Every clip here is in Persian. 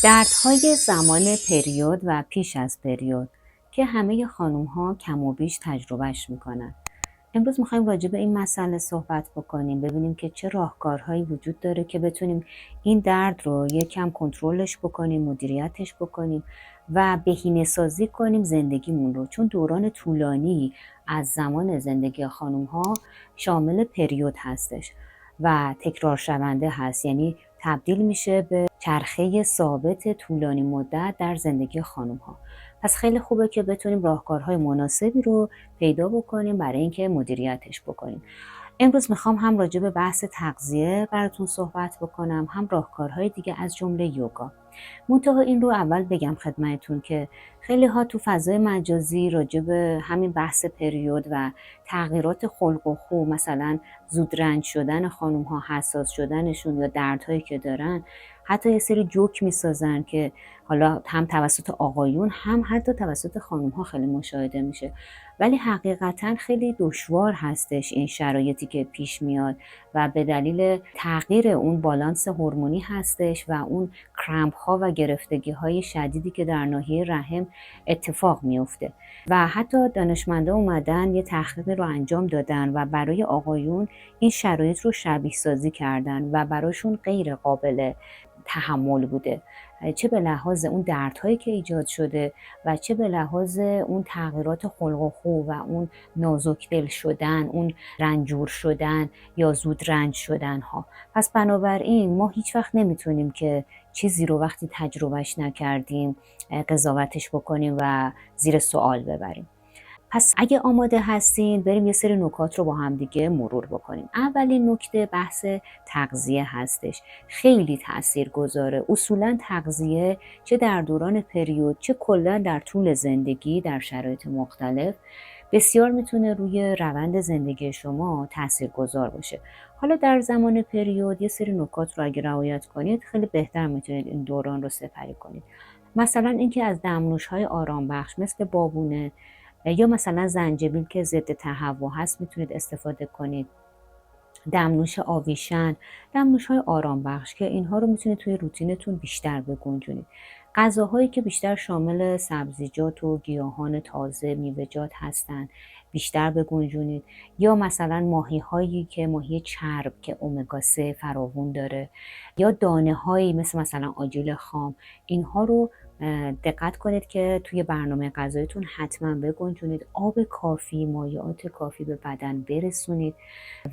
دردهای زمان پریود و پیش از پریود که همه خانوم‌ها کم و بیش تجربهش میکنن. امروز میخوایم راجع به این مسئله صحبت بکنیم، ببینیم که چه راهکارهایی وجود داره که بتونیم این درد رو یکم کنترلش بکنیم، مدیریتش بکنیم و بهینه‌سازی کنیم زندگیمون رو، چون دوران طولانی از زمان زندگی خانوم‌ها شامل پریود هستش و تکرار شونده هست، یعنی تبدیل میشه به چرخه ثابت طولانی مدت در زندگی خانوم‌ها. پس خیلی خوبه که بتونیم راهکارهای مناسبی رو پیدا بکنیم برای اینکه مدیریتش بکنیم. امروز میخوام هم راجع به بحث تغذیه براتون صحبت بکنم، هم راهکارهای دیگه از جمله یوگا. منتها این رو اول بگم خدمتتون که خیلی ها تو فضای مجازی راجع به همین بحث پریود و تغییرات خلق و خو، مثلا زودرنج شدن خانوم ها، حساس شدنشون یا دردهایی که دارن، حتی یه سری جوک میسازن که حالا هم توسط آقایون هم حتی توسط خانوم ها خیلی مشاهده میشه، ولی حقیقتا خیلی دشوار هستش این شرایطی که پیش میاد و به دلیل تغییر اون بالانس هورمونی هستش و اون کرمپ ها و گرفتگی های شدیدی که در ناحیه رحم اتفاق میفته. و حتی دانشمندا اومدن یه تحقیقی رو انجام دادن و برای آقایون این شرایط رو شبیه سازی کردن و براشون غیر قابل تحمل بوده، چه به لحاظ اون دردهایی که ایجاد شده و چه به لحاظ اون تغییرات خلق و خو و اون نازک دل شدن، اون رنجور شدن یا زود رنج شدن ها. پس بنابراین ما هیچ وقت نمیتونیم که چیزی رو وقتی تجربهش نکردیم قضاوتش بکنیم و زیر سوال ببریم. پس اگه آماده هستین بریم یه سری نکات رو با هم دیگه مرور بکنیم. اولین نکته بحث تغذیه هستش. خیلی تاثیرگذاره. اصولا تغذیه چه در دوران پریود چه کلا در طول زندگی در شرایط مختلف بسیار میتونه روی روند زندگی شما تاثیرگذار باشه. حالا در زمان پریود یه سری نکات رو اگه رعایت کنید خیلی بهتر میتونید این دوران رو سپری کنید. مثلا اینکه از دمنوش‌های آرام بخش مثل بابونه یا مثلا زنجبیل که ضد تهوع هست میتونید استفاده کنید. دمنوش آویشن، دمنوش‌های آرام بخش که اینها رو میتونید توی روتینتون بیشتر بگنجونید. غذاهایی که بیشتر شامل سبزیجات و گیاهان تازه، میوه‌جات هستن بیشتر بگنجونید. یا مثلا ماهی‌هایی که ماهی چرب که امگا 3 فراوون داره، یا دانه‌هایی مثلا آجیل خام، اینها رو دقت کنید که توی برنامه غذاییتون حتما بگنجونید. آب کافی، مایعات کافی به بدن برسونید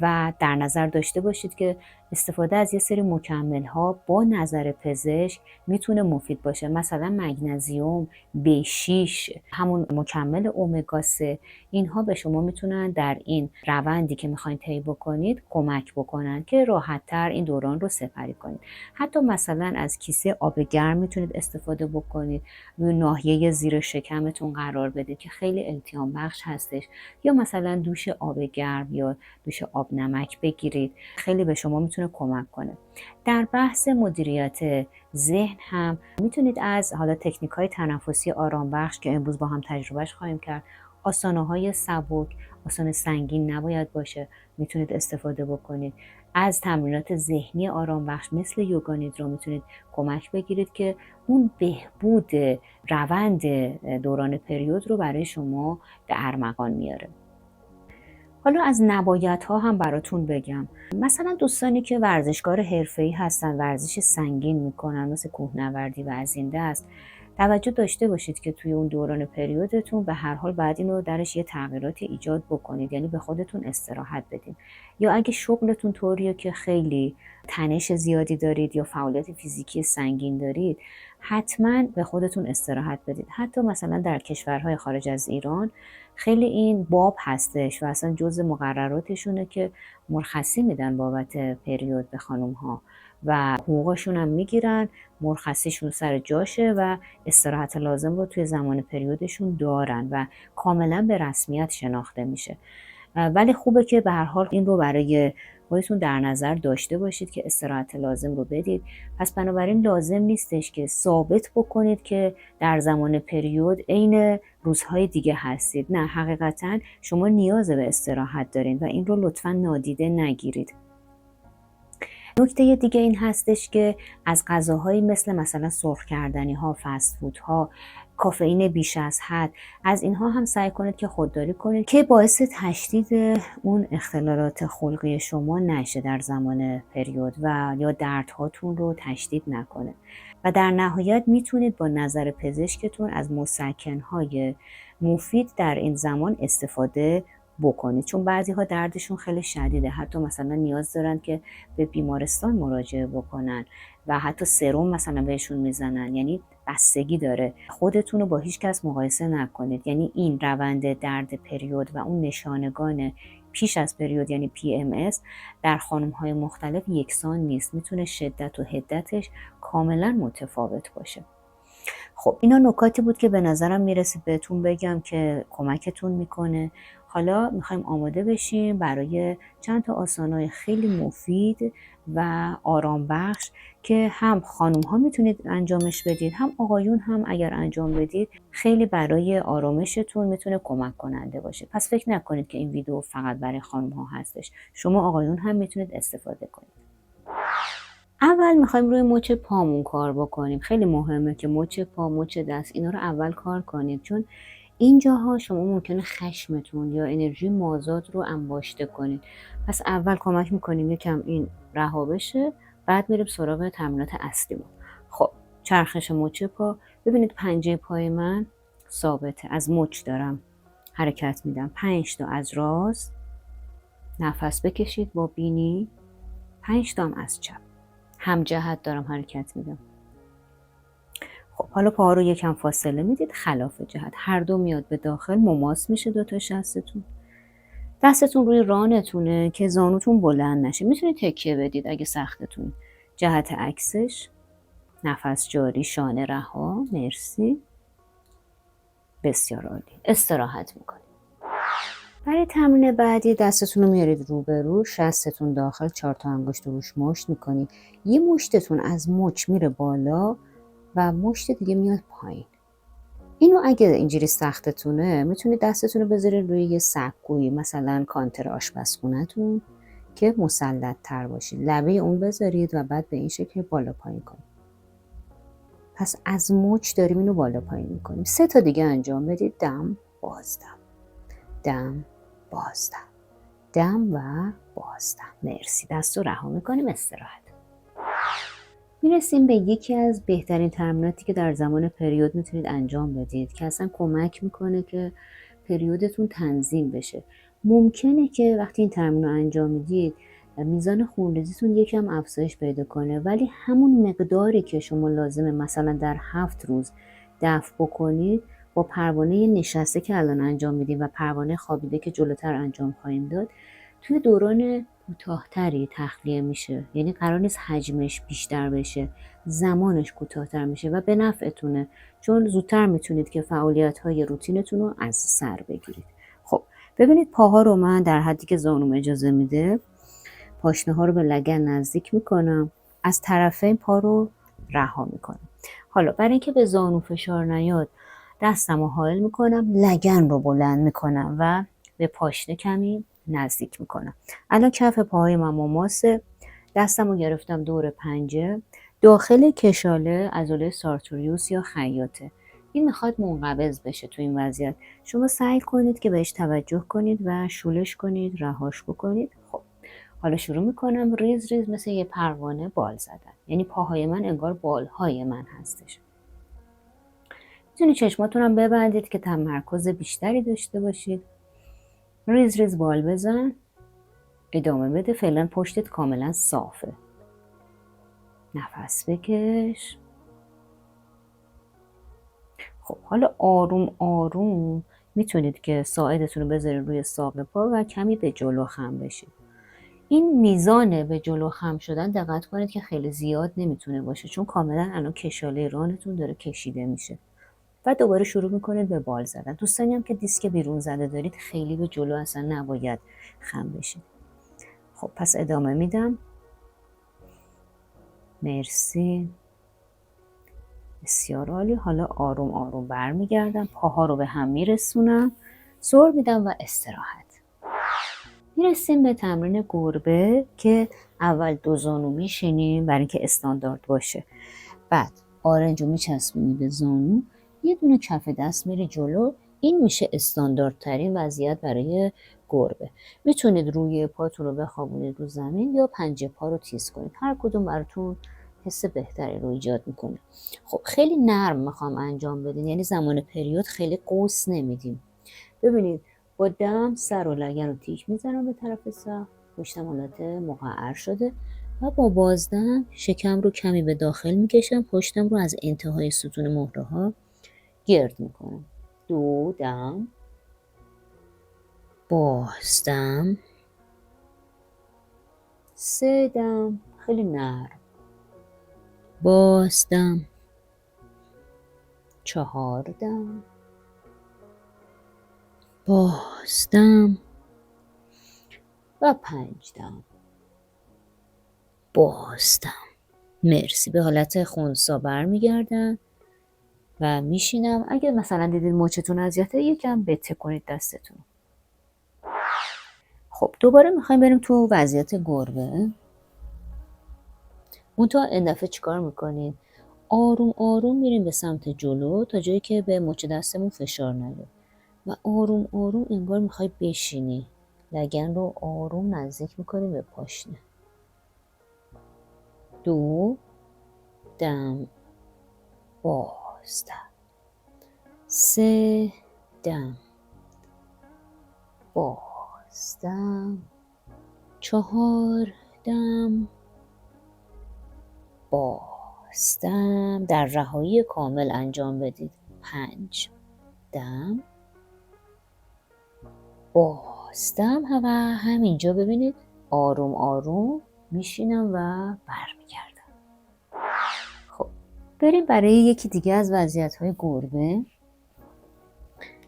و در نظر داشته باشید که استفاده از یه سری مکمل‌ها با نظر پزشک میتونه مفید باشه، مثلا مگنزیوم، B6، همون مکمل امگا 3. اینها به شما میتونن در این روندی که میخواین طی بکنید کمک بکنن که راحت‌تر این دوران رو سپری کنید. حتی مثلا از کیسه آب گرم میتونید استفاده بکنید، روی ناحیه زیر شکمتون قرار بدید که خیلی التیام بخش هستش، یا مثلا دوش آب گرم یا دوش آب نمک بگیرید، خیلی به شما میتونه کمک کنه. در بحث مدیریت ذهن هم میتونید از حالا تکنیک‌های تنفسی آرام بخش که امروز با هم تجربهش خواهیم کرد، آسانه‌های سبک، آسان سنگین نباید باشه، میتونید استفاده بکنید. از تمرینات ذهنی آرام بخش مثل یوگا نیدرا میتونید کمک بگیرید که اون بهبود روند دوران پریود رو برای شما به ارمغان میاره. حالا از نبایدها هم براتون بگم. مثلا دوستانی که ورزشکار حرفه‌ای هستن، ورزش سنگین میکنن مثل کوهنوردی و از این دست، توجه داشته باشید که توی اون دوران پریودتون به هر حال بعد اینو درش یه تغییراتی ایجاد بکنید، یعنی به خودتون استراحت بدین. یا اگه شغلتون طوریه که خیلی تنش زیادی دارید یا فعالیت فیزیکی سنگین دارید، حتما به خودتون استراحت بدید. حتی مثلا در کشورهای خارج از ایران خیلی این باب هستش و اصلا جزء مقرراتشونه که مرخصی میدن بابت پریود به خانم ها و حقوقشون هم میگیرن، مرخصیشون سر جاشه و استراحت لازم رو توی زمان پریودشون دارن و کاملا به رسمیت شناخته میشه. ولی خوبه که به هر حال این رو برای خودتون در نظر داشته باشید که استراحت لازم رو بدید. پس بنابراین لازم نیستش که ثابت بکنید که در زمان پریود عین روزهای دیگه هستید. نه، حقیقتا شما نیاز به استراحت دارین و این رو لطفا نادیده نگیرید. نکته دیگه این هستش که از غذاهایی مثلا سرخ کردنی ها، فست فود ها، کافئین بیش از حد، از اینها هم سعی کنید که خودداری کنید که باعث تشدید اون اختلالات خلقی شما نشه در زمان پریود و یا دردهاتون رو تشدید نکنه. و در نهایت میتونید با نظر پزشکتون از مسکنهای مفید در این زمان استفاده بکنید، چون بعضی ها دردشون خیلی شدیده، حتی مثلا نیاز دارن که به بیمارستان مراجعه بکنن و حتی سرم مثلا بهشون میزنن. یعنی بستگی داره. خودتون رو با هیچ کس مقایسه نکنید. یعنی این روند درد پریود و اون نشانگان پیش از پریود یعنی PMS در خانم‌های مختلف یکسان نیست. میتونه شدت و حدتش کاملا متفاوت باشه. خب اینا نکاتی بود که به نظرم میرسید بهتون بگم که کمکتون میکنه. حالا میخوایم آماده بشیم برای چند تا آسانای خیلی مفید و آرام بخش که هم خانوم ها میتونید انجامش بدید، هم آقایون هم اگر انجام بدید خیلی برای آرامشتون میتونه کمک کننده باشه. پس فکر نکنید که این ویدیو فقط برای خانوم ها هستش، شما آقایون هم میتونید استفاده کنید. اول میخوایم روی مچ پامون کار بکنیم. خیلی مهمه که مچ پا، مچ دست، اینا رو اول کار کنید، چون اینجاها شما ممکنه خشمتون یا انرژی مازاد رو انباشته کنید. پس اول کمک میکنیم یکم این رها بشه، بعد میریم سراغ تمرینات اصلیمون. خب چرخش مچ پا، ببینید پنجه پای من ثابته، از مچ دارم حرکت میدم. 5 تا از راست، نفس بکشید با بینی، 5 تا هم از چپ، هم جهت دارم حرکت میدم. خب حالا پاها رو یکم فاصله میدید خلاف جهت، هر دو میاد به داخل، مماس میشه دوتا شستتون. دستتون روی رانتونه که زانوتون بلند نشه. میتونید تکیه بدید اگه سختتون. جهت عکسش، نفس جاری، شانه رها. مرسی، بسیار عالی. استراحت میکنید. برای تمرین بعدی دستتون رو میارید روبرو، شستتون داخل، 4 تا انگشت روش مشت میکنید. یه مشتتون از مچ میره بالا و مشت دیگه میاد پایین. اینو اگه اینجوری سختتونه میتونید دستتون رو بذارید روی یه سقویی، مثلا کانتر آشپزخونه‌تون که مسلط تر باشید. لبه اون بذارید و بعد به این شکل بالا پایین کنید. پس از مچ داریم اینو بالا پایین میکنیم. 3 تا دیگه انجام بدید. دم، بازدم، دم، بازدم، دم و بازدم. مرسی. دست رو رها میکنیم، استراحت. میرسیم به یکی از بهترین تمریناتی که در زمان پریود میتونید انجام بدید که اصلا کمک میکنه که پریودتون تنظیم بشه. ممکنه که وقتی این تمرین رو انجام میدید میزان خونریزیتون یکم افزایش پیدا کنه، ولی همون مقداری که شما لازمه مثلا در 7 روز دفع بکنید با پروانه نشسته که الان انجام میدیم و پروانه خوابیده که جلوتر انجام خواهیم داد توی دوران کوتاه‌تری تخلیه میشه. یعنی قرار نیست حجمش بیشتر بشه، زمانش کوتاه‌تر میشه و به نفعتونه، چون زودتر میتونید که فعالیت‌های روتینتون رو از سر بگیرید. خب ببینید پاها رو من در حدی که زانوم اجازه میده پاشنه ها رو به لگن نزدیک میکنم، از طرفین پا رو رها میکنم. حالا برای اینکه به زانو فشار نیاد دستم رو حائل میکنم، لگن رو بلند میکنم و به پاشنه کمی نزدیک میکنم. الان کف پاهای من مماسه، دستم رو گرفتم دور پنجه، داخل کشاله عضله سارتوریوس یا خیاطه. این میخواد منقبض بشه. تو این وضعیت شما سعی کنید که بهش توجه کنید و شولش کنید، رهاش بکنید. خب حالا شروع میکنم ریز ریز مثل یه پروانه بال زدن. یعنی پاهای من انگار بالهای من هستش. میتونید چشماتون هم ببندید که تمرکز بیشتری داشته باشید. ریز ریز بال بزن، ادامه بده. فعلا پشتت کاملا صافه. نفس بکش. خب حالا آروم آروم میتونید که ساعدتون رو بذارید روی ساق پا و کمی به جلو خم بشید. این میزان به جلو خم شدن دقت کنید که خیلی زیاد نمیتونه باشه، چون کاملا الان کشاله رانتون داره کشیده میشه. و دوباره شروع میکنید به بال زدن. دوستانی هم که دیسک بیرون زده دارید خیلی به جلو اصلا نباید خم بشید. خب پس ادامه میدم. مرسی، بسیار عالی. حالا آروم آروم برمیگردم، پاها رو به هم میرسونم، زور میدم و استراحت. میرسیم به تمرین گربه که اول 2 زانو میشینیم برای اینکه استاندارد باشه. بعد آرنج رو میچسبونی به زانو، یه دونه کف دست میری جلو. این میشه استانداردترین وضعیت برای گربه. میتونید روی پاتون رو بخوابونید رو زمین یا پنجه پا رو تیز کنید. هر کدوم براتون حس بهتری رو ایجاد میکنه. خب خیلی نرم میخوام انجام بدین، یعنی زمان پریود خیلی قوس نمیدیم. ببینید با دم سر و لگن رو تیک میزنم به طرف سقف، پشتم حالت مقعر شده و با بازدم شکم رو کمی به داخل میکشم، پشتم رو از انتهای ستون مهره ها گرد میکنم. 2 دم، بازدم، 3 دم خیلی نرم، بازدم، 4 دم، بازدم و 5 دم، بازدم. مرسی. به حالت خنثی برمیگردم و میشینم. اگه مثلا دیدید مچتون اذیته یکم بتکنید دستتون. خب دوباره میخوایم بریم تو وضعیت گربه. منتها این دفعه چیکار میکنین؟ آروم آروم میریم به سمت جلو تا جایی که به مچ دستمون فشار نیاد و آروم آروم انگار میخوای بشینی. لگن رو آروم نزدیک میکنیم به پاشنه. 2 دم، بازدم، 3 دم، بازدم، 4 دم، بازدم. در رهایی کامل انجام بدید. 5 دم، بازدم و همینجا ببینید آروم آروم میشینم و برمیگردم. خب بریم برای یکی دیگه از وضعیت‌های گربه.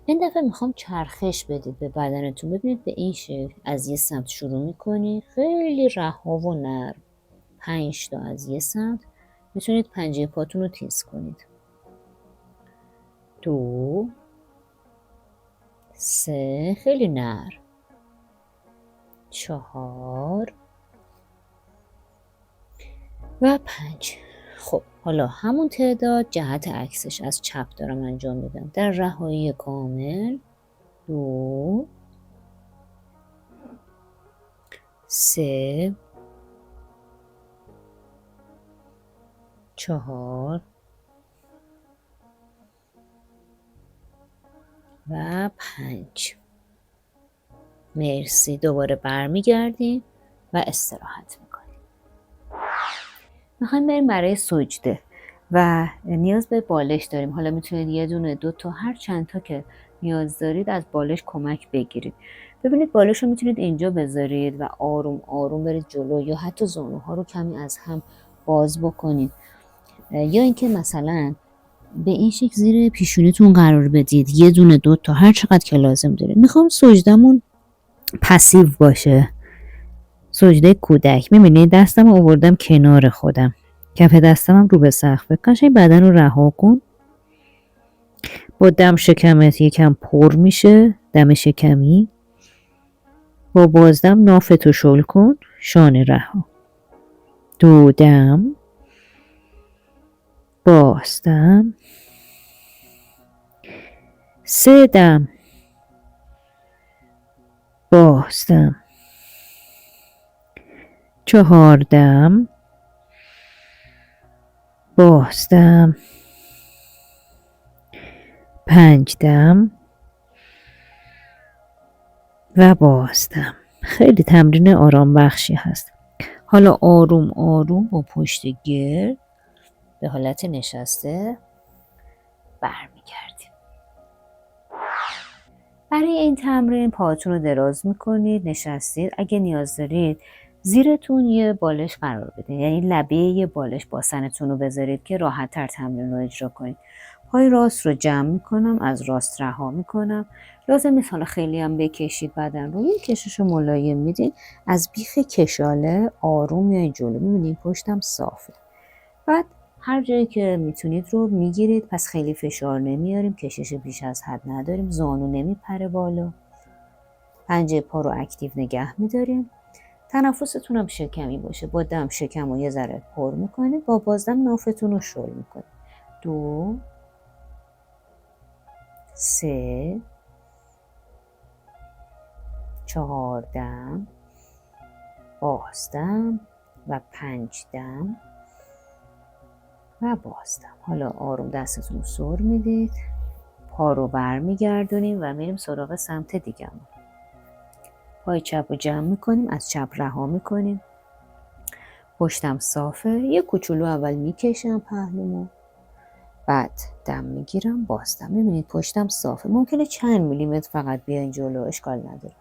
این دفعه میخوام چرخش بدید به بدنتون. ببینید به این شکل از یه سمت شروع میکنی، خیلی رها و نرم. 5 تا از یه سمت. میتونید پنجه پاتون رو تیز کنید. 2 3 خیلی نرم، 4 و 5. خب حالا همون تعداد جهت عکسش از چپ دارم انجام میدم. در رهایی کامل 2 3 4 و 5. مرسی. دوباره برمیگردیم و استراحت میکنیم. میخوایم بریم برای سجده و نیاز به بالش داریم. حالا میتونید 1 دونه 2 تا هر چند تا که نیاز دارید از بالش کمک بگیرید. ببینید بالش رو میتونید اینجا بذارید و آروم آروم برید جلو یا حتی زانوها رو کمی از هم باز بکنید یا اینکه مثلا به این شکل زیر پیشونیتون قرار بدید. 1 دونه 2 تا هر چقدر که لازم دارید. میخوام سجدمون پسیو باشه، سجده کودک. میبینید دستم رو آوردم کنار خودم، کف دستم هم رو به سقفه. قشنگ بدن رو رها کن. با دم شکمت یکم پر میشه، دم شکمی. با بازدم نافتو شل کن، شانه رها. 2 دم، بازدم، 3 دم، بازدم، 4 دم، بازدم، 5 دم و بازدم. خیلی تمرین آرام بخشی هست. حالا آروم آروم با پشت گرد به حالت نشسته برمیگردیم. برای این تمرین پاهاتون رو دراز میکنید، نشستید. اگه نیاز دارید زیرتون یه بالش قرار بدید، یعنی لبه یه بالش باسنتون رو بذارید که راحت تر تمرین رو اجرا کنید. پای راست رو جمع میکنم، از راست رها میکنم. لازم نیست حالا خیلی هم بکشید بدن رو، یه کشش رو ملایم میدین. از بیخ کشاله آروم میای جلو. میبینید پشتم صافه. بعد هر جایی که میتونید رو میگیرید. پس خیلی فشار نمیاریم، کشش بیش از حد نداریم، زانو نمیپره بالا. پنجه پا رو اکتیو نگه میداریم. تنفستون هم شکمی باشه. با دم شکم رو یه ذره پر میکنید، با بازدم نافتون رو شل میکنید. 2 3 4 دم، بازدم و 5 دم و بازدم. حالا آروم دستتون رو سر میدید، پا رو برمیگردونیم و میریم سراغ سمت دیگه‌مون. پای چپ رو جمع میکنیم، از چپ رها میکنیم، پشتم صافه. یه کوچولو اول میکشم پهلومو، بعد دم میگیرم، بازدم. میبینید پشتم صافه. ممکنه چند میلیمتر فقط بیاین جلو، اشکال نداره.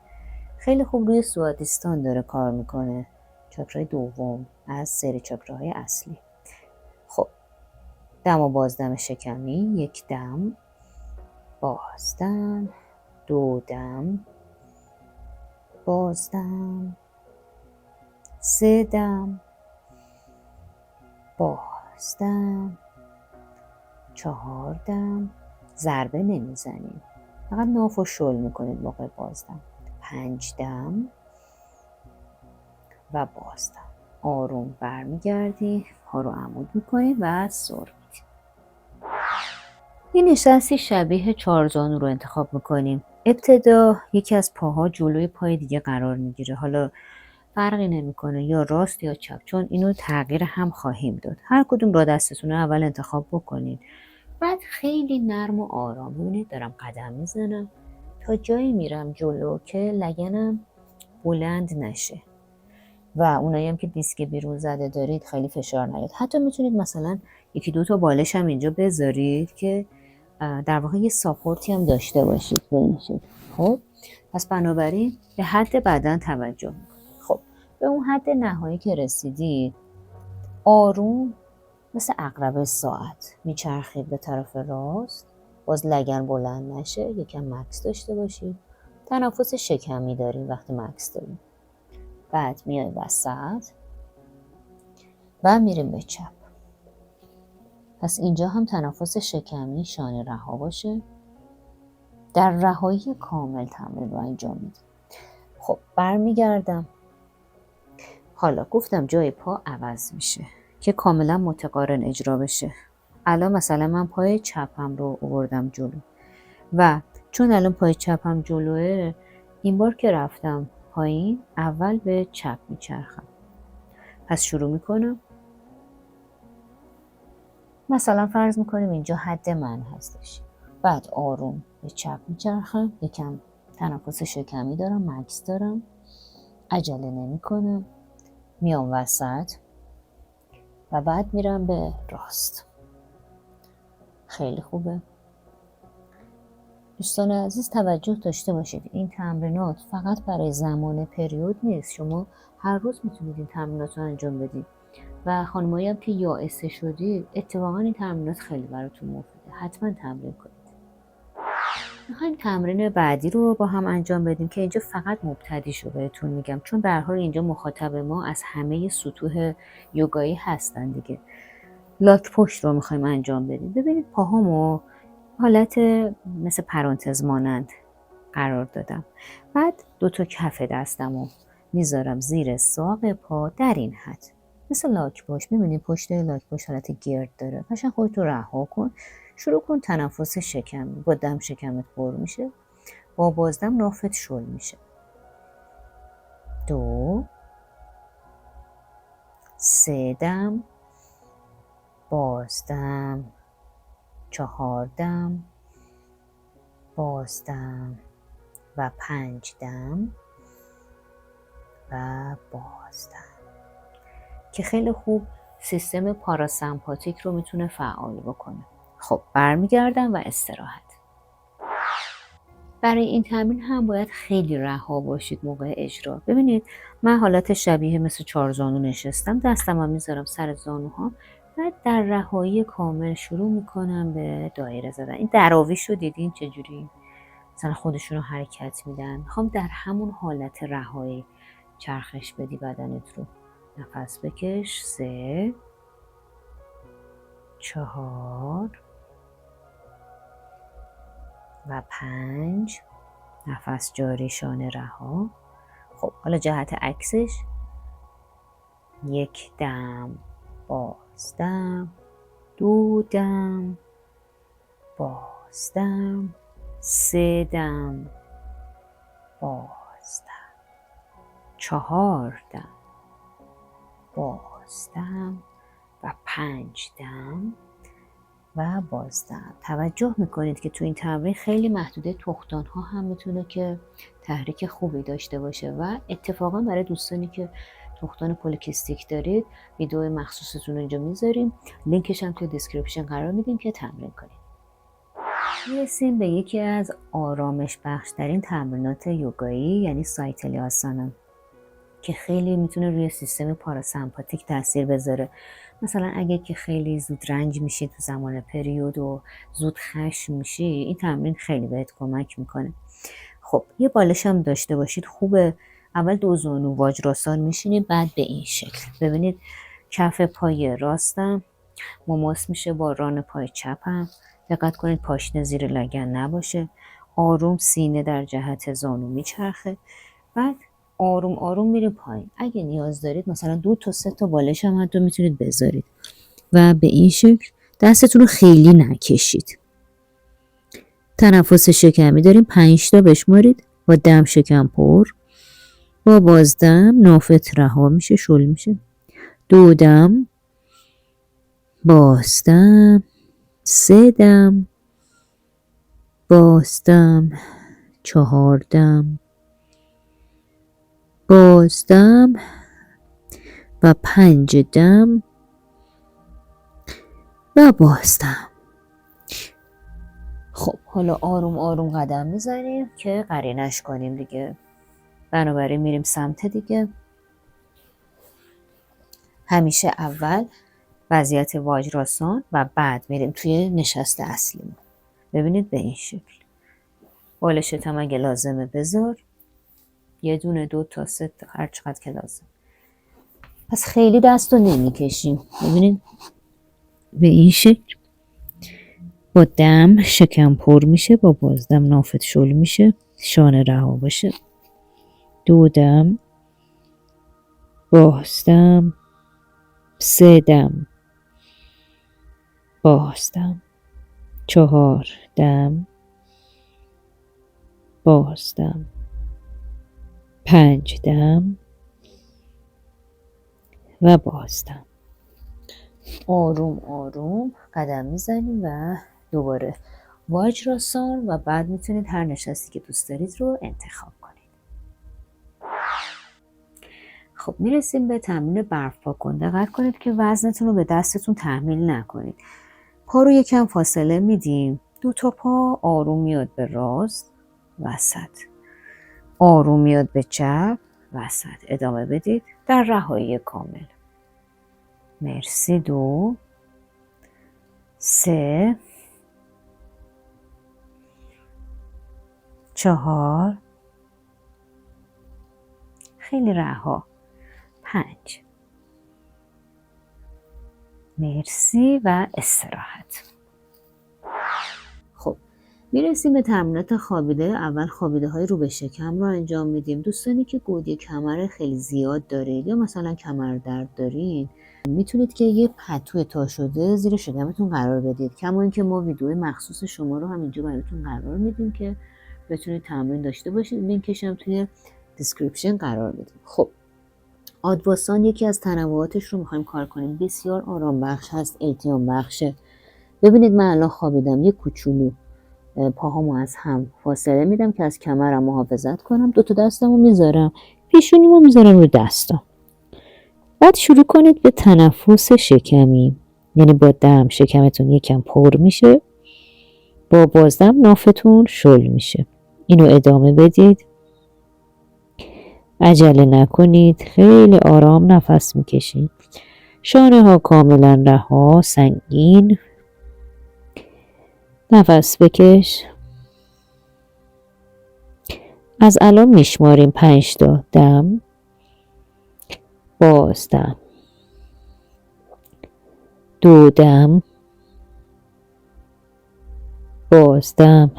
خیلی خوب روی سوادیستان داره کار میکنه، چاکرای دوم از سری چاکراهای اصلی. خب دم و بازدم شکمی، 1 دم، بازدم، 2 دم، بازدم، 3 دم، بازدم، 4 دم. ضربه نمیزنیم، فقط ناف و شل میکنید موقع بازدم. 5 دم و بازدم. آروم برمیگردی، پا رو عمود میکنید و سر میدید. این نشستی شبیه چارزانو رو انتخاب میکنیم. ابتدا یکی از پاها جلوی پای دیگه قرار میگیره. حالا فرقی نمیکنه یا راست یا چپ، چون اینو تغییر هم خواهیم داد. هر کدوم را دستتون رو اول انتخاب بکنید. بعد خیلی نرم و آرام، ببینید دارم قدم میزنم تا جایی میرم جلو که لگنم بلند نشه و اونایی هم که دیسک بیرون زده دارید خیلی فشار نیاد. حتی میتونید مثلا 1-2 تا بالش هم اینجا بذارید که در واقع یه ساپورتی هم داشته باشید به این شکل. خب پس بنابراین به حد بدن توجه میکنید. خب به اون حد نهایی که رسیدید، آروم مثل عقرب ساعت میچرخید به طرف راست. باز لگن بلند نشه، یکم مکس داشته باشید. تنفس شکمی داریم وقتی مکس داریم. بعد میای وسط و میریم به چپ. پس اینجا هم تنفس شکمی، شانه رها باشه. در رهایی کامل تمرین رو انجام میدیم. خب برمیگردم. حالا گفتم جای پا عوض میشه که کاملا متقارن اجرا بشه. الان مثلا من پای چپم رو آوردم جلو و چون الان پای چپم جلوه، این بار که رفتم پایین اول به چپ میچرخم. پس شروع میکنم. مثلا فرض میکنیم اینجا حد من هستش. بعد آروم به چپ میچرخم، یکم تنفس شکمی دارم، مکس دارم، عجله نمی کنم. میام وسط و بعد میرم به راست. خیلی خوبه. دوستان عزیز توجه داشته باشید، این تمرینات فقط برای زمان پریود نیست. شما هر روز میتونید این تمرینات رو انجام بدید و خانمایی هم که یائسه شدید، اتفاقا این تمرینات خیلی براتون مفیده. حتما تمرین کنید. میخوایم تمرین بعدی رو با هم انجام بدیم که اینجا فقط مبتدیشو بهتون میگم، چون به هر حال اینجا مخاطب ما از همه سطوح یوگایی هستن دیگه. لاک پشت رو میخوایم انجام بدیم. ببینید پاهامو حالت مثل پرانتز مانند قرار دادم. بعد 2 تا کف دستمو میذارم زیر ساق پا در این حد، مثل لاک پشت. میبینید پشت لاک پشت حالت گرد داره. قشنگ خودتو رها کن، شروع کن تنفس شکم. با دم شکمت پر میشه، با بازدم نافت شل میشه. 2 3 دم، بازدم، 4 دم، بازدم و 5 دم و بازدم که خیلی خوب سیستم پاراسمپاتیک رو میتونه فعال بکنه. خب برمیگردم و استراحت. برای این تمرین هم باید خیلی رها باشید موقع اجرا. ببینید من حالت شبیه مثل چارزانو نشستم، دستم هم میذارم سر زانوها و در رهایی کامل شروع میکنم به دایره زدن. این دراویش رو دیدین چجوری مثلا خودشون رو حرکت میدن؟ میخوام در همون حالت رهایی چرخش بدی بدنت رو. نفس بکش. 3 4 و 5 نفس جاری، شانه رها. خب حالا جهت عکسش، 1 دم، بازدم، 2 دم، بازدم، 3 دم، بازدم، 4 دم، بازدم و 5 دم و بازدم. توجه میکنید که تو این تمرین خیلی محدوده تخمدان ها هم میتونه که تحریک خوبی داشته باشه و اتفاقا برای دوستانی که تخمدان پولیکیستیک دارید ویدیو مخصوصتون رو اینجا میذاریم، لینکش هم توی دیسکریپشن قرار میدیم که تمرین کنید. میرسیم به یکی از آرامش بخشترین تمرینات یوگایی، یعنی سایتلی آسانا، که خیلی میتونه روی سیستم پاراسمپاتیک تاثیر بذاره. مثلا اگه که خیلی زود رنج میشی تو زمان پریود و زود خشم میشی، این تمرین خیلی بهت کمک میکنه. خب یه بالش هم داشته باشید خوبه. اول 2 زانو واجراسان میشینید، بعد به این شکل ببینید کف پای راستم مماس میشه با ران پای چپم. دقت کنید پاشنه زیر لگن نباشه. آروم سینه در جهت زانو میچرخه. بعد آروم آروم میره پایین. اگه نیاز دارید مثلا 2 تا 3 تا بالش هم حتی میتونید بذارید و به این شکل دستتون رو خیلی نکشید. تنفس شکمی داریم، 5 تا بشمارید. با دم شکم پر، با بازدم نافت رها میشه، شل میشه. 2 دم، بازدم، 3 دم، بازدم، 4 دم، بازدم و 5 دم و بازدم. خب حالا آروم آروم قدم میزنیم که قرینش کنیم دیگه. بنابراین میریم سمت دیگه. همیشه اول وضعیت واجراسان و بعد میریم توی نشست اصلی. ببینید به این شکل. بالشت هم اگه لازمه بذار، 1 دونه 2 تا 3 تا هر چقدر که لازم. پس خیلی دست رو نمیکشیم. ببینید به این شکل. با دم شکم پر میشه، با بازدم نافت شل میشه، شانه رها باشه. 2 دم، بازدم، 3 دم، بازدم، 4 دم، بازدم، 5 دم و بازدم. آروم آروم قدم میزنیم و دوباره واجراسان و بعد میتونید هر نشستی که دوست دارید رو انتخاب کنید. خب میرسیم به تمرین برف پا کن. دقت کنید که وزنتون رو به دستتون تحمیل نکنید. پا رو یکم فاصله میدیم. 2 تا پا آروم میاد به راست، وسط. آروم میاد به چپ، وسط. ادامه بدید در رهایی کامل. مرسی. 2 3 4 خیلی رها، 5. مرسی و استراحت. خب میرسیم به تمرینات خوابیده. اول خوابیده های رو به شکم رو انجام میدیم. دوستانی که گودی کمر خیلی زیاد دارید یا مثلا کمر درد دارین، میتونید که یه پتو تا شده زیر شکمتون قرار بدید. کما اینکه ما ویدیو مخصوص شما رو هم اینجا براتون قرار میدیم که بتونید تمرین داشته باشید. لینکش هم توی دیسکریپشن قرار میدیم. خب آدواسان یکی از تنوعاتش رو میخوایم کار کنیم. بسیار آرام بخش هست، التیام بخشه. ببینید من الان خوابیدم، یه کوچولو پاهامو از هم فاصله میدم که از کمرم محافظت کنم. 2 تا دستمو میذارم، پیشونیمو میذارم رو دستم. بعد شروع کنید به تنفس شکمی، یعنی با دم شکمتون یکم پر میشه، با بازدم نافتون شل میشه. اینو ادامه بدید. عجله نکنید، خیلی آرام نفس میکشید. شانه ها کاملا رها، سنگین. نفس بکش. از الان میشماریم 5 تا دم، بازدم، 2 دم، بازدم،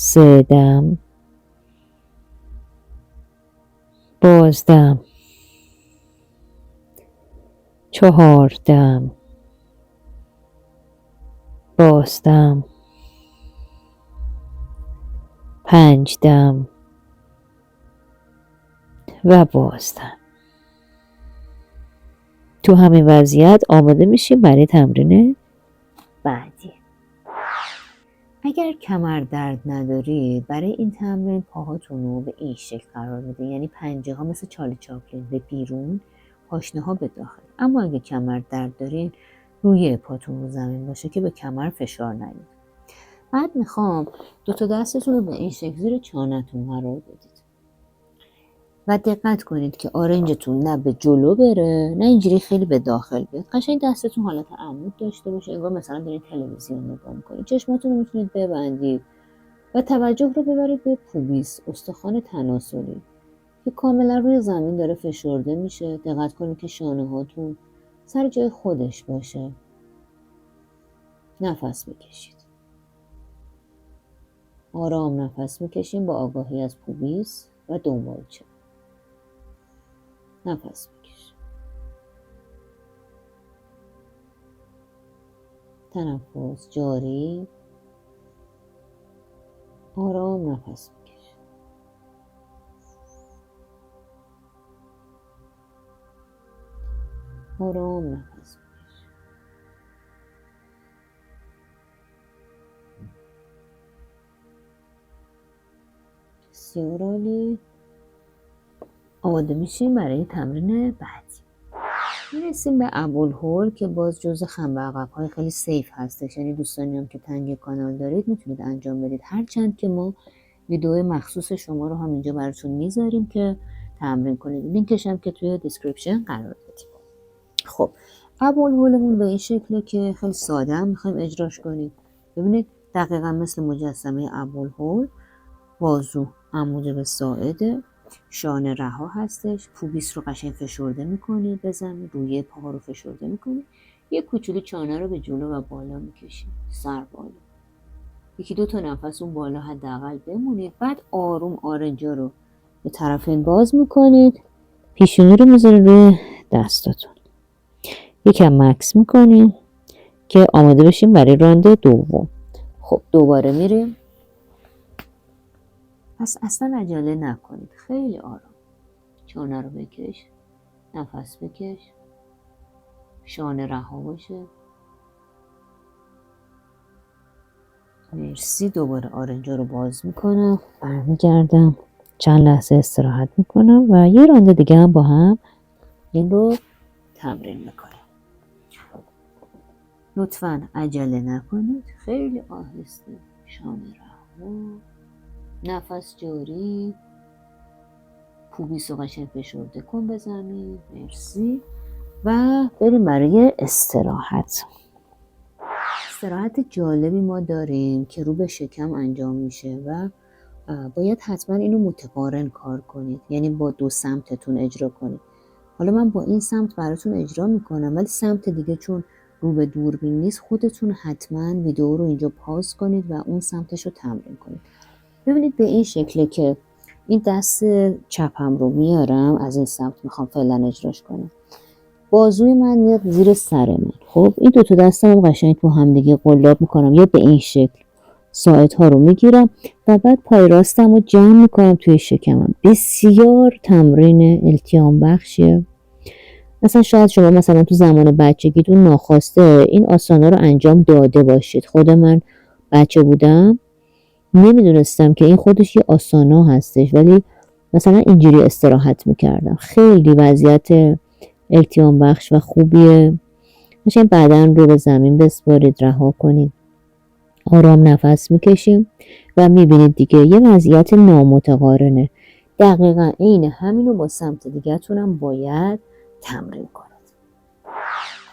3 دم، بازدم، 4 دم، بازدم، 5 دم و بازدم. تو همین وضعیت آماده میشیم برای تمرین بعدی. اگر کمر درد ندارید برای این تمرین پاهاتون رو به این شکل قرار بدید، یعنی پنجه ها مثل چارلی چاپلین به بیرون، پاشنه ها به داخل. اما اگه کمر درد دارین روی پاتون رو زمین باشه که به کمر فشار نیاد. بعد میخوام 2 تا دستتون رو به این شکل زیر چانه‌تون قرار بدید و دقت کنید که آرنجتون نه به جلو بره نه اینجوری خیلی به داخل بیاد. قشنگ دستتون حالت عمود داشته باشه، انگار مثلا دارید تلویزیون نگاه میکنید. چشماتون رو میتونید ببندید و توجه رو ببرید به پوبیس، استخوان تناسلی که کاملا روی زمین داره فشرده میشه. دقت کنید که شانه هاتون سر جای خودش باشه. نفس بکشید. آرام نفس میکشیم با آگاهی از پوبیس و دنبالچه. نفس بکشید. تنفس جاری. آرام نفس بکشید. آرام نفس بکشید. بسیار عالی. آماده میشیم برای تمرین بعدی. میرسیم به ابوالهول که باز جزء خم به عقب‌های خیلی سیف هستش، یعنی دوستانی هم که تنگ کانال دارید میتونید انجام بدید، هرچند که ما ویدیو مخصوص شما رو هم اینجا براتون میذاریم که تمرین کنید. لینکش هم که توی دیسکریپشن قرار دادیم. خب ابوالهولمون به این شکله که خیلی ساده هم میخوایم اجراش کنیم. ببینید دقیقا مثل مجسمه ابوالهول، بازو عمود به ساعده، شانه رها هستش. پوبیس رو قشنگ فشرده میکنید به زمین، روی پاها رو فشرده میکنید. یه کوچولو چانه رو به جلو و بالا میکشید، سر بالا. 1-2 تا نفس اون بالا حداقل بمونید. بعد آروم آرنجا رو به طرفین باز میکنید. پیشونی رو میذارید روی دستاتون. یکم مکس میکنید که آماده بشیم برای راند دوم. خب دوباره میریم. پس اصلا عجله نکنید، خیلی آرام. چانه رو بکش، نفس بکش، شانه رها باشه. مرسی. دوباره آرنجا رو باز میکنم، برمیگردم، چند لحظه استراحت میکنم و یه رانده دیگه هم با هم این رو تمرین میکنیم. لطفاً عجله نکنید، خیلی آهسته. شانه رها، نفس جاری، پوبیس رو قشنگ فشرده کن به زمین. مرسی. و بریم برای استراحت. استراحت جالبی ما داریم که رو به شکم انجام میشه و باید حتما اینو متقارن کار کنید، یعنی با 2 سمتتون اجرا کنید. حالا من با این سمت براتون اجرا میکنم، ولی سمت دیگه چون رو به دوربین نیست، خودتون حتما ویدیو رو اینجا پاز کنید و اون سمتش رو تمرین کنید. ببینید به این شکله که این دست چپم رو میارم، از این سمت میخوام فعلا اجراش کنم. بازوی من میاد زیر سر من. خب این 2 تا دستم قشنگ تو هم دیگه قلاب میکنم یا به این شکل ساعدها رو میگیرم و بعد پای راستم رو جمع میکنم توی شکمم. بسیار تمرین التیام بخشیه. مثلا شاید شما مثلا تو زمان بچگیتون ناخواسته این آسانا رو انجام داده باشید. خود من بچه بودم نمیدونستم که این خودش یه آسانا هستش، ولی مثلا اینجوری استراحت میکردم. خیلی وضعیت التیام بخش و خوبیه. میشه بدن رو به زمین بسپارید، رها کنید، آرام نفس میکشیم و میبینید دیگه یه وضعیت نامتقارنه. دقیقا عین همینو با سمت دیگه تونم باید تمرین کنید.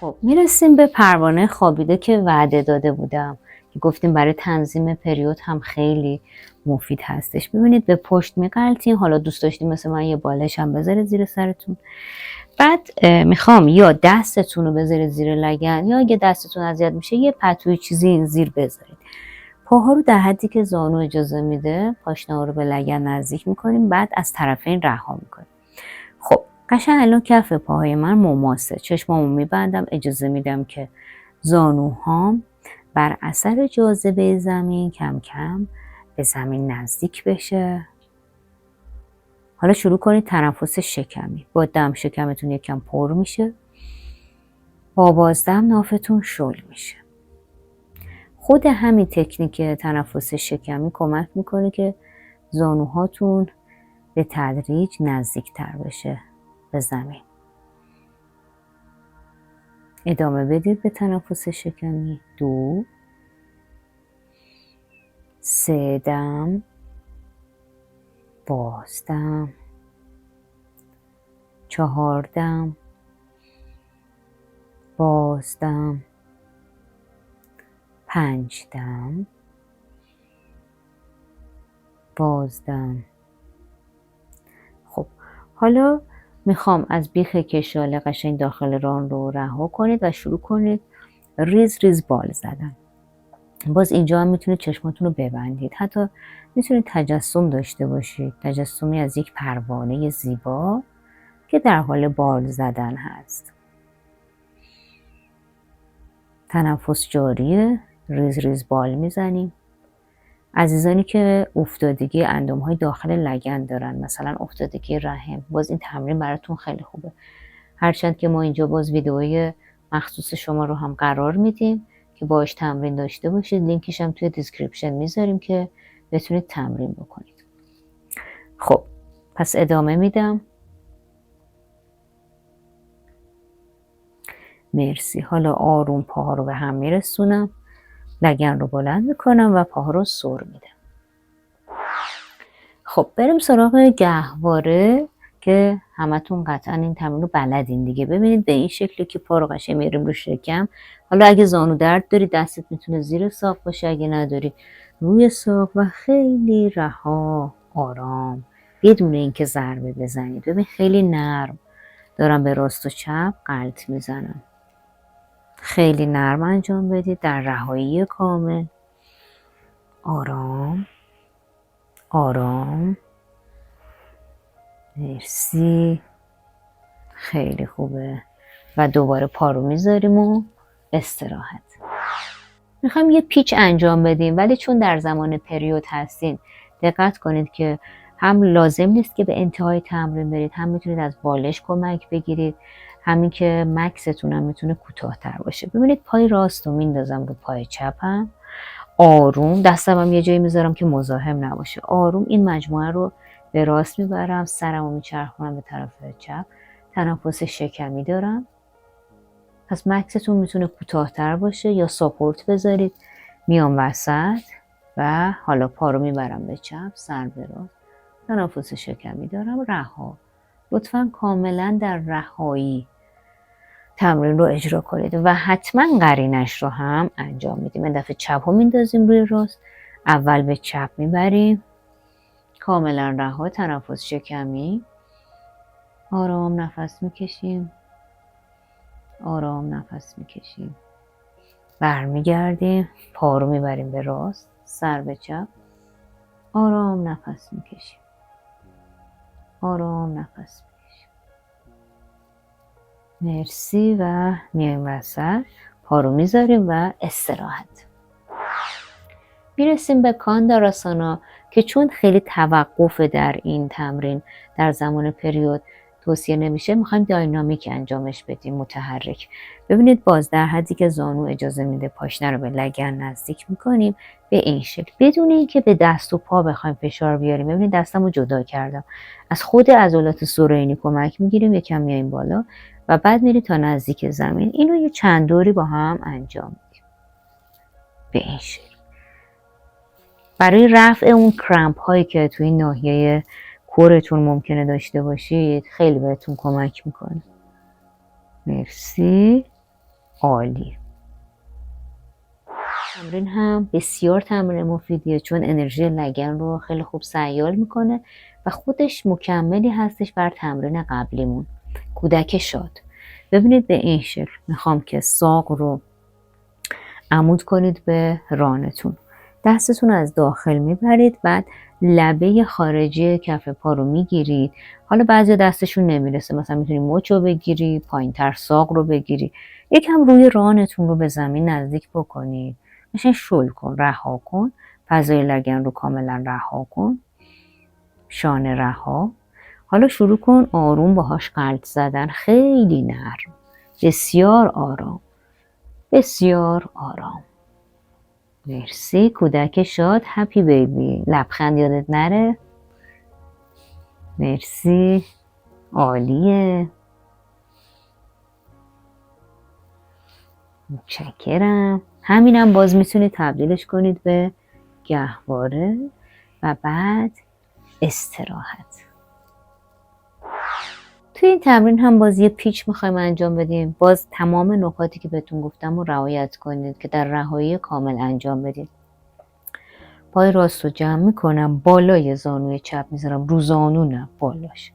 خب میرسیم به پروانه خوابیده که وعده داده بودم که گفتیم برای تنظیم پریود هم خیلی مفید هستش. ببینید به پشت میغلطین. حالا دوست داشتیم مثل من یه بالش هم بذارید زیر سرتون. بعد میخوام یا دستتون رو بذارید زیر لگن یا اگه دستتون اذیت میشه یه پتوی چیزی این زیر بذارید پاها رو در حدی که زانو اجازه میده پاشنه ها رو به لگن نزدیک میکنیم، بعد از طرفین رها میکنیم. خب قشنگ الان کف پاهای من مماسه، چشمامو میبندم، اجازه میدم که زانوهام بر اثر جاذبه زمین کم کم به زمین نزدیک بشه. حالا شروع کنید تنفس شکمی. با دم شکمتون یکم پر میشه، با بازدم نافتون شل میشه. خود همین تکنیک تنفس شکمی کمک میکنه که زانوهاتون به تدریج نزدیکتر بشه به زمین. ادامه بدید به تنفس شکمی. 2 3 دم، بازدم، 4 دم، بازدم، 5 دم، بازدم. خب حالا میخوام از بیخ کشاله قشنگ داخل ران رو رها کنید و شروع کنید ریز ریز بال زدن. باز اینجا هم میتونید چشماتون رو ببندید، حتی میتونید تجسم داشته باشید، تجسمی از یک پروانه زیبا که در حال بال زدن هست. تنفس جاریه، ریز ریز بال میزنیم. عزیزانی که افتادگی اندامهای داخل لگن دارن، مثلا افتادگی رحم، باز این تمرین براتون خیلی خوبه. هرچند که ما اینجا باز ویدئوی مخصوص شما رو هم قرار میدیم که باهاش تمرین داشته باشید، لینکش هم توی دیسکریپشن میذاریم که بتونید تمرین بکنید. خب پس ادامه میدم. مرسی. حالا آروم پاها رو به هم میرسونم، لگن رو بلند میکنم و پاها رو سر میدم. خب بریم سراغ گهواره که همتون قطعا این تمرین رو بلدین دیگه. ببینید به این شکلی که پا رو قشنگ میریم رو شکم. حالا اگه زانو درد داری دستت میتونه زیر ساق باشه، اگه نداری روی ساق، و خیلی رها آرام بدون اینکه ضربه بزنید. ببین خیلی نرم دارم به راست و چپ غلط میزنم. خیلی نرم انجام بدید در رهایی کامل. آرام آرام. مرسی. خیلی خوبه. و دوباره پا رو میذاریم و استراحت. میخوایم یه پیچ انجام بدیم، ولی چون در زمان پریود هستین دقت کنید که هم لازم نیست که به انتهای تمرین برید، هم میتونید از بالش کمک بگیرید، همین که مکستون هم میتونه کوتاه‌تر باشه. ببینید پای راست رو میندازم رو پای چپم، آروم دستم هم یه جایی میذارم که مزاحم نباشه. آروم این مجموعه رو به راست میبرم، سرم رو میچرخونم به طرف چپ. تنفس شکمی دارم. پس مکستون میتونه کوتاه‌تر باشه یا ساپورت بذارید. میام وسط و حالا پا رو میبرم به چپ، سر به راست. تنفس شکمی دارم، رها. لطفاً کاملا در رهایی تمرین رو اجرا کنید و حتما قرینش رو هم انجام میدیم. این دفعه چپ رو میندازیم روی راست، اول به چپ میبریم، کاملا رها، تنفس شکمی. آرام نفس میکشیم، آرام نفس میکشیم. برمیگردیم، پا رو میبریم به راست، سر به چپ، آرام نفس میکشیم، آرام نفس میکشیم. مرسی. و میایم وسط، پا رو میذاریم و استراحت. میرسیم به کانداراسانا که چون خیلی توقف در این تمرین در زمان پریود توصیه نمیشه، میخوایم داینامیک انجامش بدیم، متحرک. ببینید باز در حدی که زانو اجازه میده پاشنه رو به لگن نزدیک میکنیم به این شکل، بدون اینکه به دست و پا بخوایم فشار بیاریم. ببینید دستم رو جدا کردم، از خود عضلات سرینی کمک میگیریم، یکم میایم بالا و بعد میریم تا نزدیک زمین. اینو یه چند دوری با هم انجام میدیم به این شکل. برای رفع اون کرمپ هایی که توی ناحیه کورتون ممکنه داشته باشید خیلی بهتون کمک میکنه. مرسی. عالی. تمرین هم بسیار تمرین مفیدیه چون انرژی لگن رو خیلی خوب سیال میکنه و خودش مکملی هستش بر تمرین قبلیمون، کودک شاد. ببینید به این شکل میخوام که ساق رو عمود کنید به رانتون. دستتون از داخل میبرید، بعد لبه خارجی کف پا رو میگیرید. حالا بعضی دستشون نمیرسه، مثلا میتونی مچ رو بگیری، پایین تر ساق رو بگیری، یکم روی رانتون رو به زمین نزدیک بکنید. میشه شل کن، رها کن، فضای لگن رو کاملا رها کن، شانه رها. حالا شروع کن آروم باهاش غلط زدن، خیلی نرم، بسیار آرام، بسیار آرام. مرسی. کودک شاد، هپی بیبی. لبخند یادت نره. مرسی. عالیه. متشکرم. همینم باز میتونید تبدیلش کنید به گهواره و بعد استراحت. توی این تمرین هم باز یه پیچ میخوایم انجام بدیم. باز تمام نکاتی که بهتون گفتم رو رعایت کنید که در رهایی کامل انجام بدید. پای راست رو جمع میکنم، بالای زانوی چپ میذارم، رو زانو نه، بالاش.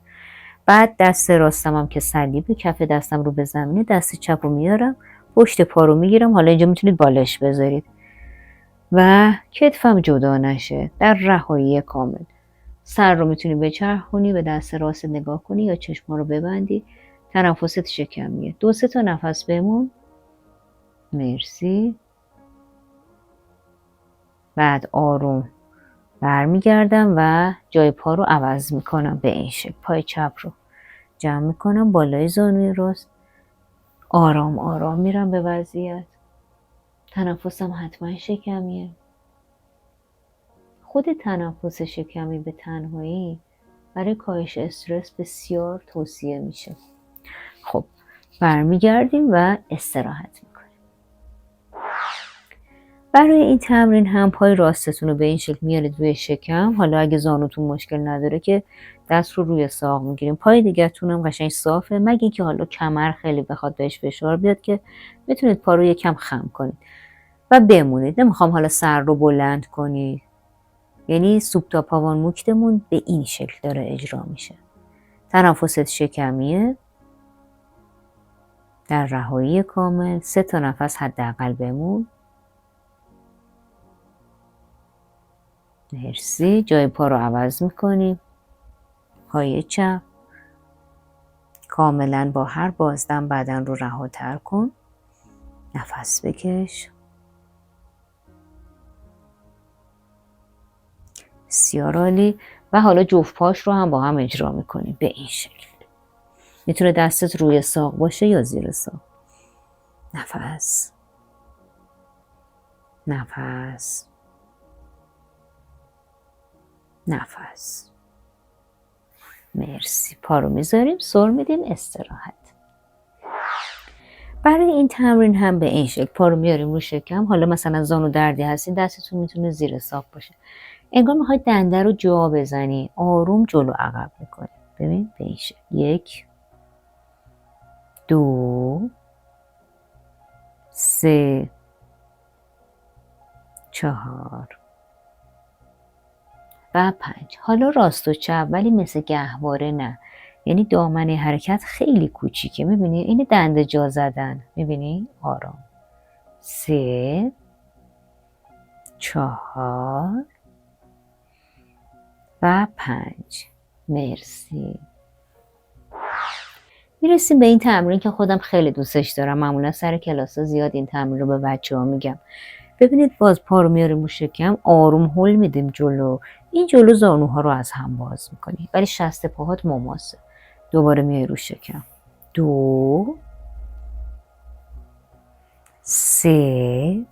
بعد دست راستم هم که صلیب، کف دستم رو به زمینه، دست چپ رو میارم، پشت پا رو میگیرم. حالا اینجا میتونید بالاش بذارید و کتفم جدا نشه، در رهایی کامل. سر رو میتونی بچرخونی، به دست راست نگاه کنی یا چشما رو ببندی. تنفست شکمیه. 2-3 تا نفس بمون. مرسی. بعد آروم برمیگردم و جای پا رو عوض میکنم به این شکل. پای چپ رو جمع میکنم بالای زانوی راست، آرام آرام میرم به وضعیت. تنفسم حتما شکمیه. خود تنفس شکمی به تنهایی برای کاهش استرس بسیار توصیه میشه. خب برمیگردیم و استراحت میکنیم. برای این تمرین هم پای راستتون رو به این شکل میارید روی شکم. حالا اگه زانوتون مشکل نداره که دست رو روی ساق میگیریم. پای دیگه‌تون هم قشنگ صافه، مگه اینکه حالا کمر خیلی بخواد بهش فشار بیاد که بتونید پا رو یکم خم کنید و بمونید. نمیخوام حالا سر رو بلند کنید، یعنی سوپ تا پاوان موکتمون به این شکل داره اجرا میشه. تنفست شکمیه، در رهایی کامل. 3 تا نفس حداقل بمون. مرسی. جای پا رو عوض میکنیم. پای چپ کاملا با هر بازدم بدن رو رهاتر کن. نفس بکش. بسیار عالی. و حالا جفت پاش رو هم با هم اجرا میکنیم به این شکل. میتونه دستت روی ساق باشه یا زیر ساق. نفس، نفس، نفس. مرسی. پا رو میذاریم، سر میدیم، استراحت. برای این تمرین هم به این شکل پا رو میاریم رو شکم. حالا مثلا زانو دردی هستین، دستتون میتونه زیر ساق باشه. انگار میخواید دنده رو جا بزنی، آروم جلو عقب میکنی. ببین به این شکل. 1 2 3 4 و 5. حالا راست و چپ، ولی مثل گهواره نه، یعنی دامنه حرکت خیلی کوچیکه. میبینی این دنده جا زدن. میبینی آرام. 3 4 و 5. مرسی. میرسیم به این تمرین که خودم خیلی دوستش دارم. معمولا سر کلاسا زیاد این تمرین رو به بچه‌ها میگم. ببینید باز پا رو میاریم رو شکم، آروم هل میدیم جلو. این جلو زانوها رو از هم باز میکنی، ولی شست پاهات مماسه. دوباره میای رو شکم. 2 3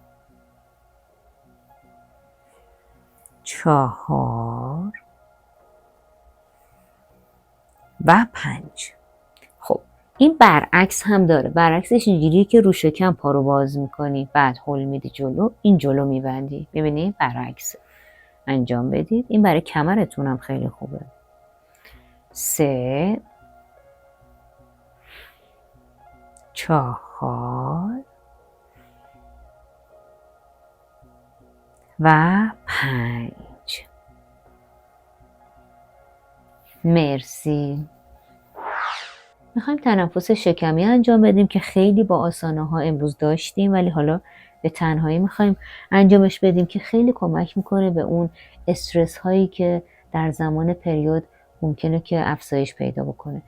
4 و 5. خب این برعکس هم داره. برعکسش اینجوریه که رو شکم پا رو باز میکنی، بعد هل میدی جلو، این جلو میبندی. ببینید برعکسه. انجام بدید. این برای کمرتون هم خیلی خوبه. 3 4 و 5. مرسی. میخوایم تنفس شکمی انجام بدیم که خیلی با آسانه ها امروز داشتیم، ولی حالا به تنهایی میخوایم انجامش بدیم که خیلی کمک میکنه به اون استرس هایی که در زمان پریود ممکنه که افزایش پیدا بکنه.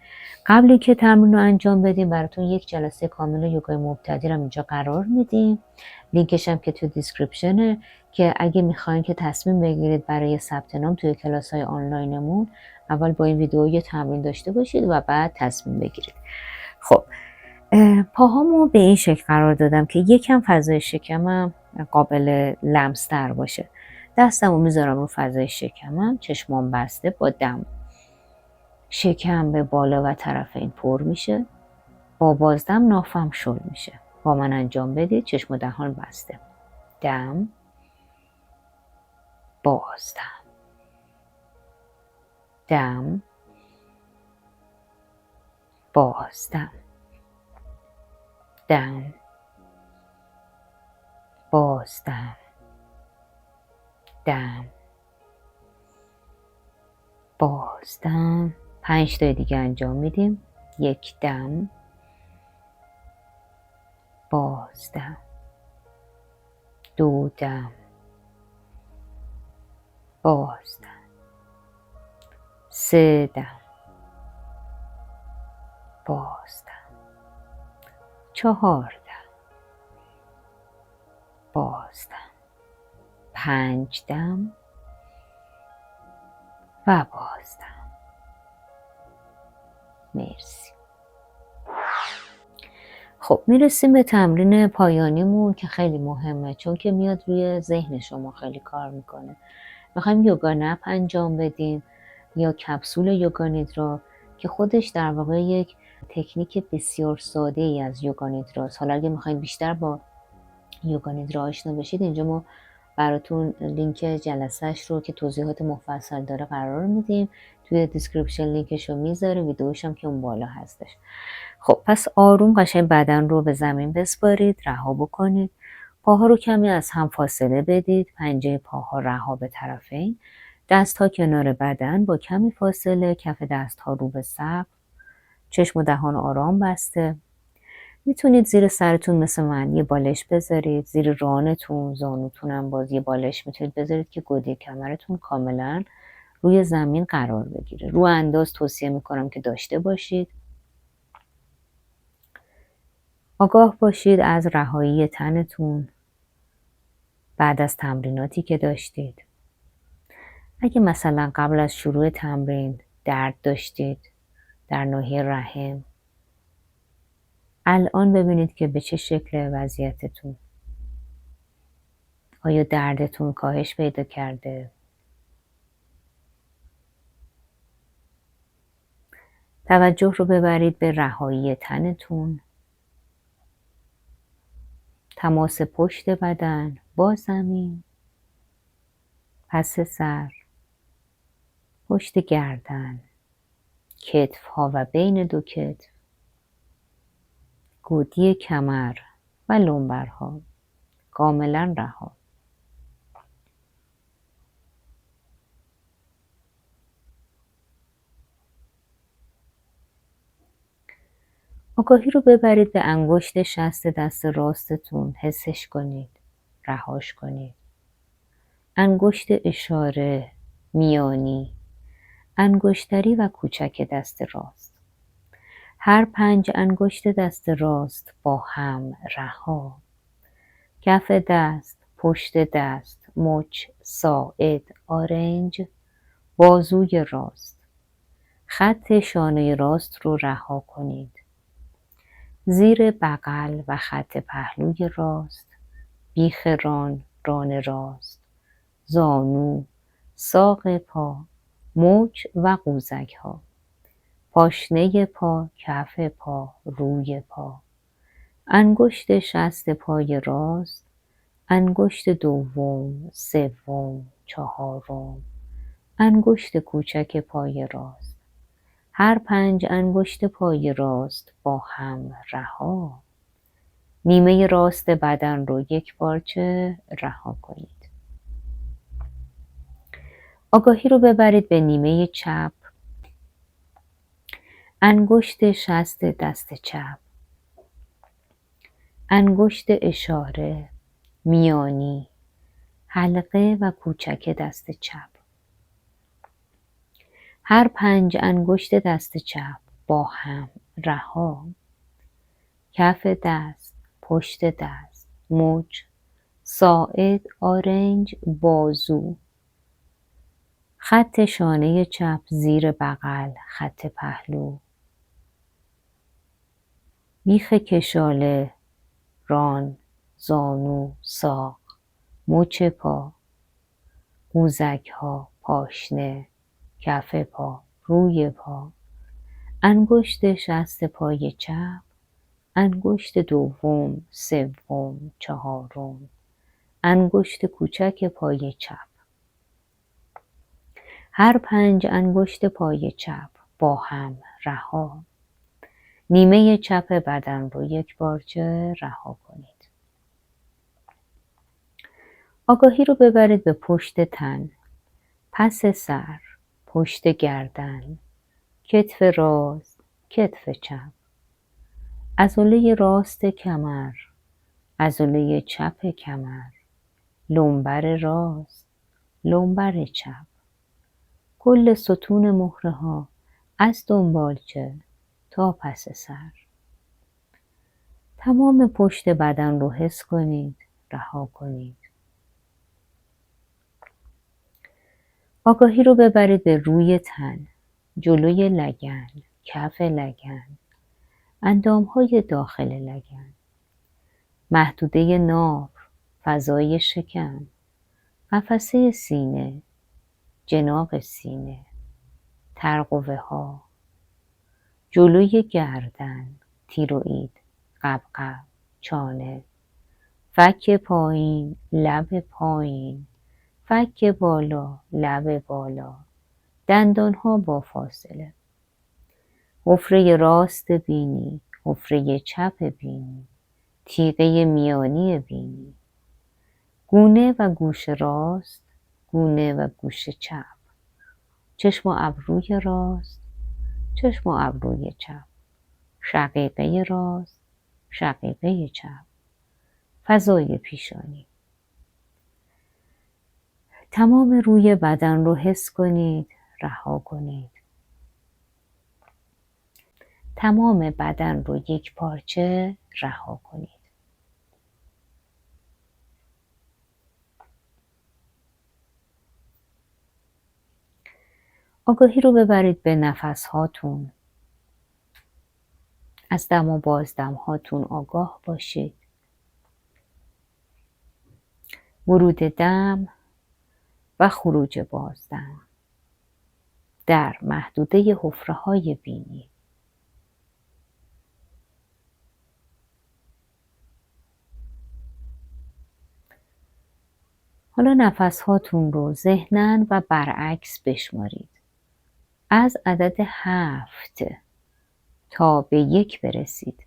قبل اینکه تمرین رو انجام بدیم براتون یک جلسه کامل یوگای مبتدی رو اینجا قرار میدیم. لینکش هم که تو دیسکریپشنه که اگه میخواین که تصمیم بگیرید برای ثبت نام توی کلاس‌های آنلاینمون، اول با این ویدیو یه تمرین داشته باشید و بعد تصمیم بگیرید. خب پاهامو به این شکل قرار دادم که یکم فضای شکمم قابل لمس تر باشه. دستمو میذارم رو فضای شکمم، چشمام بسته، با دم شکم به بالا و طرفین پر میشه، با بازدم نافم شل میشه. با من انجام بدید. چشم و دهان بسته، دم، بازدم، دم، بازدم، دم، بازدم، دم، بازدم. 5 تا دیگه انجام میدیم. 1 دم، بازدم، 2 دم، بازدم، 3 دم، بازدم، 4 دم، بازدم، 5 دم و بازدم. مرسی. خب میرسیم به تمرین پایانیمون که خیلی مهمه، چون که میاد روی ذهن شما خیلی کار میکنه. میخوایم یوگا نپ انجام بدیم یا کپسول یوگا نیدرا که خودش در واقع یک تکنیک بسیار ساده ای از یوگا نیدراست. حالا اگه میخوایم بیشتر با یوگا نیدرا آشنا بشید، اینجا ما براتون لینک جلسهش رو که توضیحات مفصل داره قرار میدیم. توی دیسکریپشن لینکش رو میذاریم، ویدیوش هم که اون بالا هستش. خب پس آروم قشنگ بدن رو به زمین بسپارید، رها بکنید. پاها رو کمی از هم فاصله بدید، پنجه پاها رها به طرفین، دست ها کنار بدن با کمی فاصله، کف دست ها رو به سقف، چشم و دهان آرام بسته. میتونید زیر سرتون مثل من یه بالش بذارید، زیر رانتون، زانوتون هم باز یه بالش میتونید بذارید که گودی کمرتون کاملا روی زمین قرار بگیره. رو انداز توصیه میکنم که داشته باشید. آگاه باشید از رهایی تنتون بعد از تمریناتی که داشتید. اگه مثلا قبل از شروع تمرین درد داشتید در ناحیه رحم، الان ببینید که به چه شکل وضعیتتون. آیا دردتون کاهش پیدا کرده؟ توجه رو ببرید به رهایی تنتون، تماس پشت بدن با زمین، پس سر، پشت گردن، کتف ها و بین دو کتف، گودی کمر و لنبرها کاملا رها. آگاهی رو ببرید به انگشت شست دست راستتون، حسش کنید، رهاش کنید. انگشت اشاره، میانی، انگشتری و کوچک دست راست. هر 5 انگشت دست راست با هم رها. کف دست، پشت دست، مچ، ساعد، آرنج، بازوی راست. خط شانه راست رو رها کنید. زیر بغل و خط پهلوی راست، بیخ ران، ران راست، زانو، ساق پا، مچ و قوزک ها، پاشنه پا، کف پا، روی پا، انگشت شست پای راست، انگشت دوم، سوم، چهارم، انگشت کوچک پای راست. هر 5 انگشت پای راست با هم رها. نیمه راست بدن رو یک پارچه رها کنید. آگاهی رو ببرید به نیمه چپ. انگشت شست دست چپ، انگشت اشاره، میانی، حلقه و کوچک دست چپ. هر 5 انگشت دست چپ با هم رها. کف دست، پشت دست، مچ، ساعد، آرنج، بازو. خط شانه چپ زیر بغل، خط پهلو. بیخ کشاله، ران، زانو، ساق، مچ پا، قوزک ها، پاشنه، کف پا، روی پا. انگشت شست پای چپ، انگشت دوم، سوم، چهارم. انگشت کوچک پای چپ. هر 5 انگشت پای چپ با هم رها. نیمه چپ بدن رو یک بارچه رها کنید. آگاهی رو ببرید به پشت تن، پس سر، پشت گردن، کتف راست، کتف چپ، عضله راست کمر، عضله چپ کمر، لنبر راست، لنبر چپ. کل ستون مهره ها از دنبالچه تا پس سر. تمام پشت بدن رو حس کنید، رها کنید. آگاهی رو ببرید به روی تن، جلوی لگن، کف لگن، اندامهای داخل لگن، محدوده ناف، فضای شکم، قفسه سینه، جناق سینه، ترقوه ها، جلوی گردن، تیروئید، قبقب، چانه، فک پایین، لب پایین، فک بالا، لب بالا، دندان ها با فاصله، حفره راست بینی، حفره چپ بینی، تیغه میانی بینی، گونه و گوش راست، گونه و گوش چپ، چشم و ابروی راست، چشم و ابروی چپ، شقیقه راست، شقیقه چپ، فضای پیشانی. تمام روی بدن رو حس کنید، رها کنید. تمام بدن رو یک پارچه رها کنید. آگاهی رو ببرید به نفس هاتون. از دم و بازدم هاتون آگاه باشید. ورود دم و خروج بازدم در محدوده حفره های بینی. حالا نفس هاتون رو ذهناً و برعکس بشمارید. از عدد 7 تا به 1 برسید.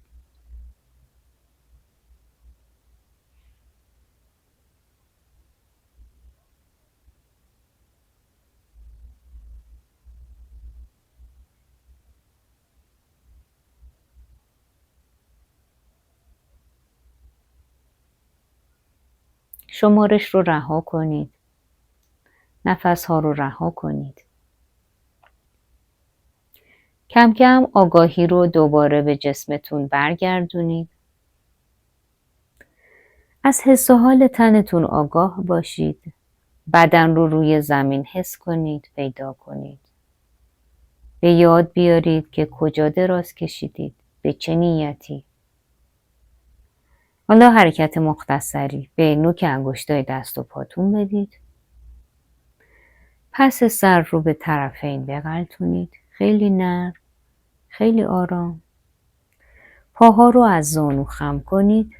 شمارش رو رها کنید. نفس ها رو رها کنید. کم کم آگاهی رو دوباره به جسمتون برگردونید. از حس و حال تنتون آگاه باشید. بدن رو روی زمین حس کنید، پیدا کنید. به یاد بیارید که کجا دراز کشیدید، به چه نیتی. حالا حرکت مختصری به نوک انگشتای دست و پاتون بدید. پس سر رو به طرفین بغلتونید. خیلی نرم، خیلی آرام. پاها رو از زانو خم کنید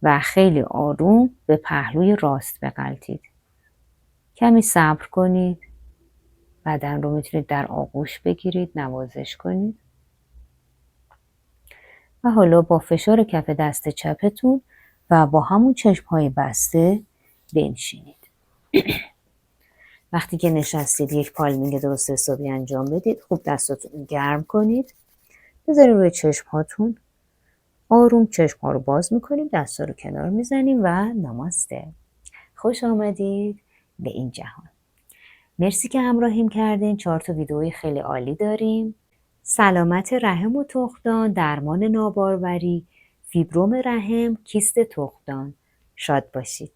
و خیلی آروم به پهلوی راست بغلتید. کمی صبر کنید. بدن رو میتونید در آغوش بگیرید، نوازش کنید. و حالا با فشار کف دست چپتون و با همون چشم‌های بسته بنشینید. وقتی که نشستید یک پالمینگ درست حسابی انجام بدید. خوب دستاتون گرم کنید. بذارید روی چشم‌هاتون. آروم چشم‌ها رو باز میکنیم، دستا رو کنار میزنیم و نماسته. خوش آمدید به این جهان. مرسی که همراهیم کردین. 4 تا ویدئوی خیلی عالی داریم. سلامت رحم و تخمدان، درمان ناباروری، فیبروم رحم، کیست تخمدان. شاد باشید.